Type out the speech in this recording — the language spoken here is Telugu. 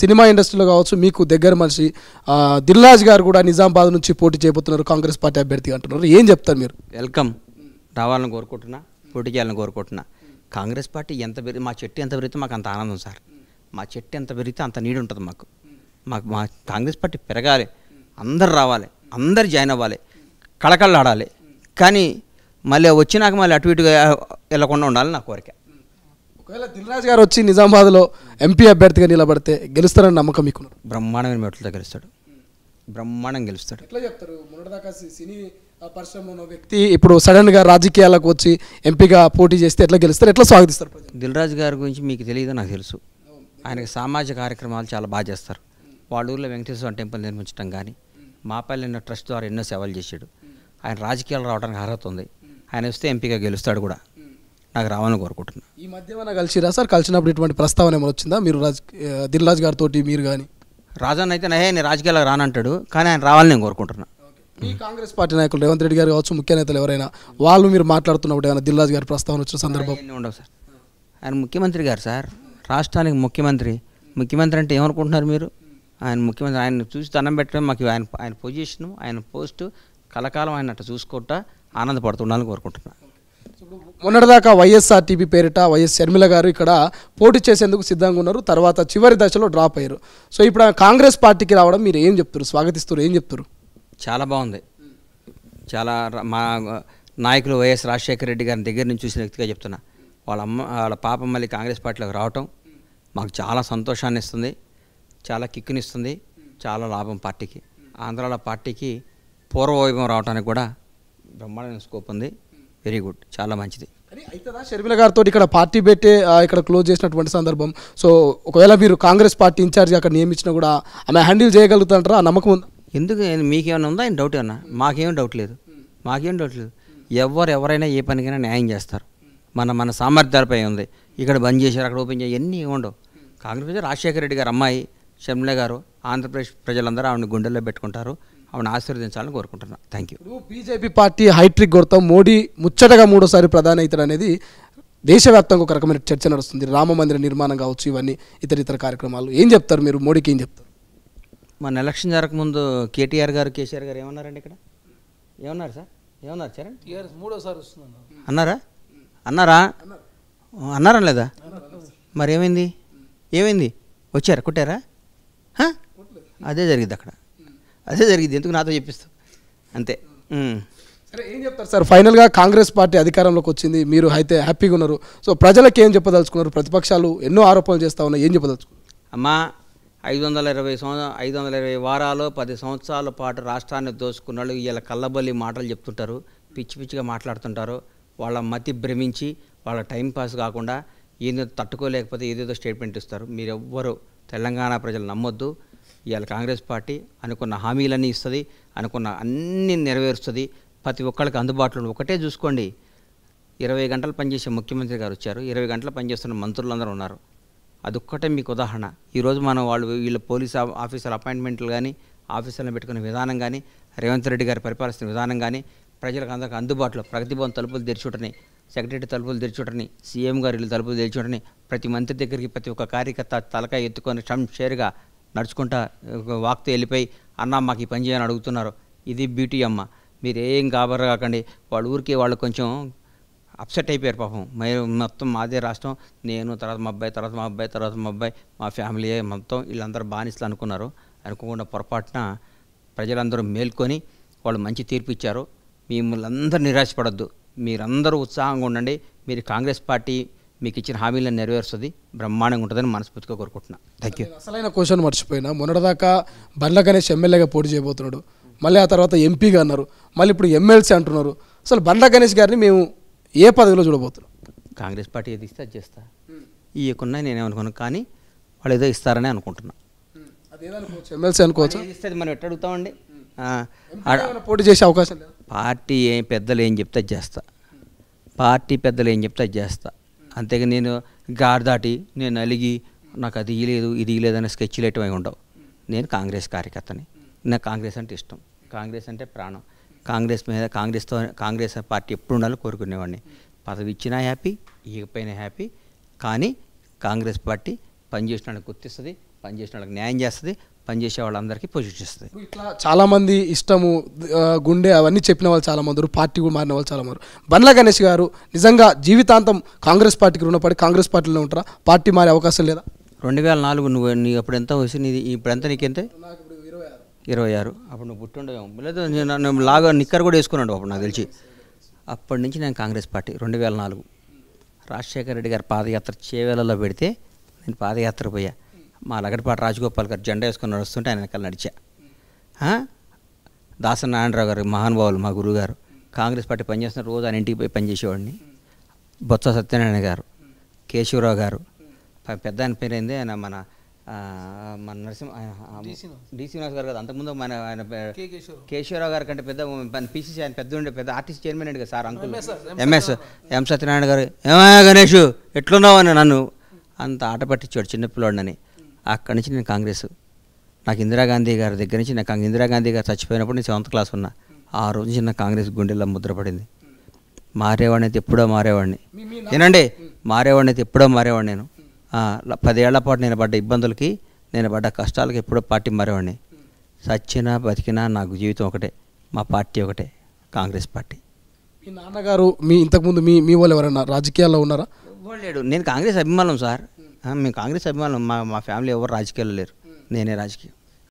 సినిమా ఇండస్ట్రీలో కావచ్చు మీకు దగ్గర మనిషి దిల్రాజు గారు కూడా నిజామాబాద్ నుంచి పోటీ చేయబోతున్నారు కాంగ్రెస్ పార్టీ అభ్యర్థి అంటున్నారు. ఏం చెప్తారు మీరు? వెల్కమ్, రావాలని కోరుకుంటున్నా, పోటీ చేయాలని కోరుకుంటున్నా. కాంగ్రెస్ పార్టీ ఎంత పెరిగి మా చెట్టు ఎంత పెరిగితే మాకు అంత ఆనందం సార్. మా చెట్టు ఎంత పెరిగితే అంత నీడు ఉంటుంది మాకు. మా కాంగ్రెస్ పార్టీ పెరగాలి, అందరు రావాలి, అందరు జాయిన్ అవ్వాలి, కళకళలాడాలి. కానీ మళ్ళీ వచ్చినాక మళ్ళీ అటు ఇటుగా వెళ్ళకుండా ఉండాలి నా కోరిక. ఒకవేళ దిల్రాజు గారు వచ్చి నిజామాబాద్లో ఎంపీ అభ్యర్థిగా నిలబడితే గెలుస్తారని నమ్మకం మీకు? బ్రహ్మాండమైన మెట్లతో గెలుస్తాడు, బ్రహ్మాండం గెలుస్తాడు. ఎట్లా చెప్తారు? మొన్నటిదాకా సినీ పరిశ్రమలో ఉన్న వ్యక్తి ఇప్పుడు సడన్గా రాజకీయాలకు వచ్చి ఎంపీగా పోటీ చేస్తే ఎట్లా గెలుస్తారు, ఎట్లా స్వాగతిస్తారు ప్రజలు? దిల్రాజు గారి గురించి మీకు తెలియదో నాకు తెలుసు. ఆయనకి సామాజిక కార్యక్రమాలు చాలా బాగా చేస్తారు. వాళ్ళ ఊళ్ళో వెంకటేశ్వర టెంపుల్ నిర్మించడం కానీ, మాపల్లి ట్రస్ట్ ద్వారా ఎన్నో సేవలు చేశాడు. ఆయన రాజకీయాలు రావడానికి అర్హత ఉంది. ఆయన వస్తే ఎంపీగా గెలుస్తాడు కూడా. నాకు రావాలని కోరుకుంటున్నాను. ఈ మధ్య ఏమైనా కలిసిరా సార్? కలిసినప్పుడు ఇటువంటి ప్రస్తావన ఏమైనా వచ్చిందా మీరు దిల్రాజు గారితో మీరు కానీ? రాజన్ అయితే నేను రాజకీయాలకు రానంటాడు, కానీ ఆయన రావాలని నేను కోరుకుంటున్నాను. ఈ కాంగ్రెస్ పార్టీ నాయకులు రేవంత్ రెడ్డి గారు కావచ్చు, ముఖ్య నేతలు ఎవరైనా వాళ్ళు మీరు మాట్లాడుతున్నప్పుడు ఏమైనా దిల్రాజు గారి ప్రస్తావన వచ్చిన సందర్భం ఉండవు సార్. ఆయన ముఖ్యమంత్రి గారు సార్, రాష్ట్రానికి ముఖ్యమంత్రి. ముఖ్యమంత్రి అంటే ఏమనుకుంటున్నారు మీరు? ఆయన ముఖ్యమంత్రి. ఆయన చూసి దండం పెట్టడం మాకు ఆయన పొజిషను, ఆయన పోస్టు కలకాలం ఆయన అట్లా చూసుకుంటా ఆనందపడుతుండాలని కోరుకుంటున్నాను. మొన్నటిదాకా వైఎస్ఆర్టీపీ పేరిట వైఎస్ షర్మిల గారు ఇక్కడ పోటీ చేసేందుకు సిద్ధంగా ఉన్నారు. తర్వాత చివరి దశలో డ్రాప్ అయ్యారు. సో ఇప్పుడు కాంగ్రెస్ పార్టీకి రావడం మీరు ఏం చెప్తారు? స్వాగతిస్తారు, ఏం చెప్తారు? చాలా బాగుంది. చాలా మా నాయకులు వైఎస్ రాజశేఖర రెడ్డి గారిని దగ్గర నుంచి చూసిన వ్యక్తిగా చెప్తున్నా. వాళ్ళ పాప మళ్ళీ కాంగ్రెస్ పార్టీలోకి రావటం మాకు చాలా సంతోషాన్ని ఇస్తుంది, చాలా కిక్కునిస్తుంది, చాలా లాభం పార్టీకి. ఆంధ్రాలో పార్టీకి పూర్వవైభవం రావడానికి కూడా బ్రహ్మాండమైన స్కోప్ ఉంది. వెరీ గుడ్, చాలా మంచిది. అవుతుందా షర్మిల గారితో ఇక్కడ పార్టీ పెట్టే ఇక్కడ క్లోజ్ చేసినటువంటి సందర్భం? సో ఒకవేళ మీరు కాంగ్రెస్ పార్టీ ఇన్ఛార్జ్ అక్కడ నియమించినా కూడా ఆమె హ్యాండిల్ చేయగలుగుతారంటారా? ఆ నమ్మకం ఉందా? ఎందుకు, మీకేమైనా ఉందా? ఆయన డౌట్ ఏమన్నా? మాకేం డౌట్ లేదు. ఎవరైనా ఏ పనికైనా న్యాయం చేస్తారు. మన సామర్థ్యాలపై ఉంది. ఇక్కడ బంద్ చేశారు, అక్కడ ఓపెన్ చేయాలి, ఎన్ని ఉండవు. కాంగ్రెస్ రాజశేఖర రెడ్డి గారు అమ్మాయి షర్మిల గారు, ఆంధ్రప్రదేశ్ ప్రజలందరూ ఆవిడని గుండెల్లో పెట్టుకుంటారు. ఆవిడని ఆశీర్వదించాలని కోరుకుంటున్నాను. Thank you. BJP party hat-trick కొడతాం, మోడీ ముచ్చటగా 3వ సారి ప్రధాని అవుతాడు అనేది దేశవ్యాప్తంగా ఒక రకమైన చర్చ నడుస్తుంది. రామ మందిర నిర్మాణం కావచ్చు, ఇవన్నీ ఇతర కార్యక్రమాలు. ఏం చెప్తారు మీరు మోడీకి? ఏం చెప్తారు? మన ఎలక్షన్ జరగకముందు కేటీఆర్ గారు, కేసీఆర్ గారు ఏమన్నారండి? ఇక్కడ ఏమన్నారు సార్? ఏమన్నారు చరణ్? 3వ సారి వస్తున్నాను అన్నారా లేదా? మరి ఏమైంది? వచ్చారా? కొట్టారా? అదే జరిగింది అక్కడ, అదే జరిగింది. ఎందుకు నాతో చెప్పిస్తావు? అంతే. సరే, ఏం చెప్తారు సార్? ఫైనల్గా కాంగ్రెస్ పార్టీ అధికారంలోకి వచ్చింది, మీరు అయితే హ్యాపీగా ఉన్నారు. సో ప్రజలకు ఏం చెప్పదలుచుకున్నారు? ప్రతిపక్షాలు ఎన్నో ఆరోపణలు చేస్తూ ఉన్నాయి, ఏం చెప్పదలుచుకున్నారు? అమ్మా, 520 వారాలు 10 సంవత్సరాల పాటు రాష్ట్రాన్ని దోచుకున్నాడు. వీళ్ళ కళ్ళబల్లి మాటలు చెప్తుంటారు, పిచ్చిగా మాట్లాడుతుంటారు. వాళ్ళ మతి భ్రమించి వాళ్ళ టైంపాస్ కాకుండా ఏదో తట్టుకోలేకపోతే ఏదేదో స్టేట్మెంట్ ఇస్తారు. మీరెవ్వరూ తెలంగాణ ప్రజలు నమ్మొద్దు. ఇవాళ కాంగ్రెస్ పార్టీ అనుకున్న హామీలన్నీ ఇస్తుంది, అనుకున్న అన్నీ నెరవేరుస్తుంది. ప్రతి ఒక్కరికి అందుబాటులో ఒకటే చూసుకోండి. 20 గంటలు పనిచేసే ముఖ్యమంత్రి గారు వచ్చారు, 20 గంటలు పనిచేస్తున్న మంత్రులందరూ ఉన్నారు. అదొక్కటే మీకు ఉదాహరణ. ఈరోజు మనం వీళ్ళ పోలీస్ ఆఫీసర్ అపాయింట్మెంట్లు కానీ, ఆఫీసర్లను పెట్టుకునే విధానం కానీ, రేవంత్ రెడ్డి గారి పరిపాలిస్తున్న విధానం కానీ, ప్రజలకు అందరికి అందుబాటులో ప్రగతి భవన్ తలుపులు తెరిచుటని, సెక్రటరీ తలుపులు తెరిచుటని, సీఎం గారు ఇల్లు తలుపులు తెరిచుటని, ప్రతి మంత్రి దగ్గరికి ప్రతి ఒక్క కార్యకర్త తలకాయ ఎత్తుకొని షేర్గా నడుచుకుంటా వాక్తో వెళ్ళిపోయి అన్న మాకు ఈ పని చేయని అడుగుతున్నారు. ఇది బ్యూటీ అమ్మ. మీరు ఏం గాబరా కాకండి. వాళ్ళు కొంచెం అప్సెట్ అయిపోయారు పాపం. మొత్తం మాదే రాష్ట్రం, నేను తర్వాత మా అబ్బాయి మా ఫ్యామిలీ మొత్తం వీళ్ళందరూ బానిసలు అనుకోకుండా పొరపాటున ప్రజలందరూ మేల్కొని వాళ్ళు మంచి తీర్పు ఇచ్చారు. మిమ్మల్ని అందరూ నిరాశపడద్దు, మీరందరూ ఉత్సాహంగా ఉండండి. మీరు కాంగ్రెస్ పార్టీ మీకు ఇచ్చిన హామీలను నెరవేరుస్తుంది, బ్రహ్మాండంగా ఉంటుందని మనస్ఫూర్తిగా కోరుకుంటున్నా. Thank you. అసలైన క్వశ్చన్ మర్చిపోయినా, మొన్నటిదాకా బండ్ల గణేష్ ఎమ్మెల్యేగా పోటీ చేయబోతున్నాడు, మళ్ళీ ఆ తర్వాత ఎంపీగా అన్నారు, మళ్ళీ ఇప్పుడు ఎమ్మెల్సీ అంటున్నారు. అసలు బండ్ల గణేష్ గారిని మేము ఏ పదవిలో చూడబోతున్నాం? కాంగ్రెస్ పార్టీ ఏది ఇస్తే అది చేస్తా. ఇవ్వకున్నా నేనేమనుకున్నాను, కానీ వాళ్ళు ఏదో ఇస్తారని అనుకుంటున్నా. ఎమ్మెల్సీ అనుకోవచ్చు, ఇస్తే మనం ఎట్లా అడుగుతామండి? పోటీ చేసే అవకాశం లేదు. పార్టీ పెద్దలు ఏం చెప్తే అది చేస్తా. అంతేగా నేను గాడి దాటి నేను అలిగి నాకు అది ఇది లేదని స్కెచ్లు ఎటువై ఉండవు. నేను కాంగ్రెస్ కార్యకర్తని, నాకు కాంగ్రెస్ అంటే ఇష్టం, కాంగ్రెస్ అంటే ప్రాణం. కాంగ్రెస్ పార్టీ ఎప్పుడు ఉండాలని కోరుకునేవాడిని. పదవి ఇచ్చినా హ్యాపీ, ఇకపోయినా హ్యాపీ. కానీ కాంగ్రెస్ పార్టీ పనిచేసిన గుర్తిస్తుంది, పనిచేసిన వాళ్ళకి న్యాయం చేస్తుంది, పనిచేసే వాళ్ళందరికీ పొజిషన్ ఇస్తుంది. ఇట్లా చాలామంది ఇష్టము గుండె అవన్నీ చెప్పిన వాళ్ళు చాలామంది ఉన్నారు, పార్టీ కూడా మారిన వాళ్ళు చాలా ఉన్నారు. బండ్ల గణేష్ గారు నిజంగా జీవితాంతం కాంగ్రెస్ పార్టీకి రుణపడి కాంగ్రెస్ పార్టీలో ఉంటారా? పార్టీ మారే అవకాశం లేదా? 2004 నువ్వు నీ అప్పుడు ఎంత వయసు నీది, ఇప్పుడు ఎంత నీకెంతే? 26. అప్పుడు నువ్వు పుట్టుండవేమో, లేదు నేను లాగా నిక్కర్ కూడా వేసుకున్నాడు అప్పుడు నాకు తెలిసి. అప్పటి నుంచి నేను కాంగ్రెస్ పార్టీ 2004 రాజశేఖర రెడ్డి గారు పాదయాత్ర చేవేలలో పెడితే నేను పాదయాత్ర పోయా. మా లగడపాటి రాజగోపాల్ గారు జెండా వేసుకొని నడుస్తుంటే ఆయన వెనకాల నడిచా. దాసరి నారాయణరావు గారు మహానుభావులు, మా గురువుగారు, కాంగ్రెస్ పార్టీ పనిచేస్తున్న రోజు ఆయన ఇంటికి పోయి పనిచేసేవాడిని. బొత్స సత్యనారాయణ గారు, కేశవరావు గారు, పెద్ద ఆయన పేరైంది ఆయన మన నరసింహ డి శ్రీనివాస్ గారు కదా, అంతకుముందు ఆయన కేశవరావు గారి కంటే పెద్ద పీసీసీ ఆయన పెద్ద ఉండే పెద్ద ఆర్టీసీ చైర్మన్ అండి కదా సార్, అంకుల్ ఎం సత్యనారాయణ గారు, ఏమయ్యా గణేష్ ఎట్లున్నావు అని నన్ను అంత ఆట పట్టించాడు చిన్నపిల్లాడినని. అక్కడి నుంచి నేను కాంగ్రెస్. నాకు ఇందిరాగాంధీ గారి దగ్గర నుంచి నాకు ఇందిరాగాంధీ గారు చచ్చిపోయినప్పుడు నేను 7th క్లాస్ ఉన్నా. ఆ రోజు నుంచి నాకు కాంగ్రెస్ గుండెల్లో ముద్రపడింది. మారేవాడిని అయితే ఎప్పుడో మారేవాడిని, ఏనండి మారేవాడిని అయితే ఎప్పుడో మారేవాడిని. నేను 10 ఏళ్ల పాటు నేను పడ్డ ఇబ్బందులకి, నేను పడ్డ కష్టాలకి ఎప్పుడో పార్టీ మారేవాడిని. సచ్చినా బతికినా నాకు జీవితం ఒకటే, మా పార్టీ ఒకటే, కాంగ్రెస్ పార్టీ. మీ నాన్నగారు ఇంతకుముందు మీ వాళ్ళు ఎవరైనా రాజకీయాల్లో ఉన్నారా? లేడు. నేను కాంగ్రెస్ అభిమానం సార్, మేము కాంగ్రెస్ అభిమానం. మా ఫ్యామిలీ ఎవరు రాజకీయాల్లో లేరు, నేనే రాజకీయం.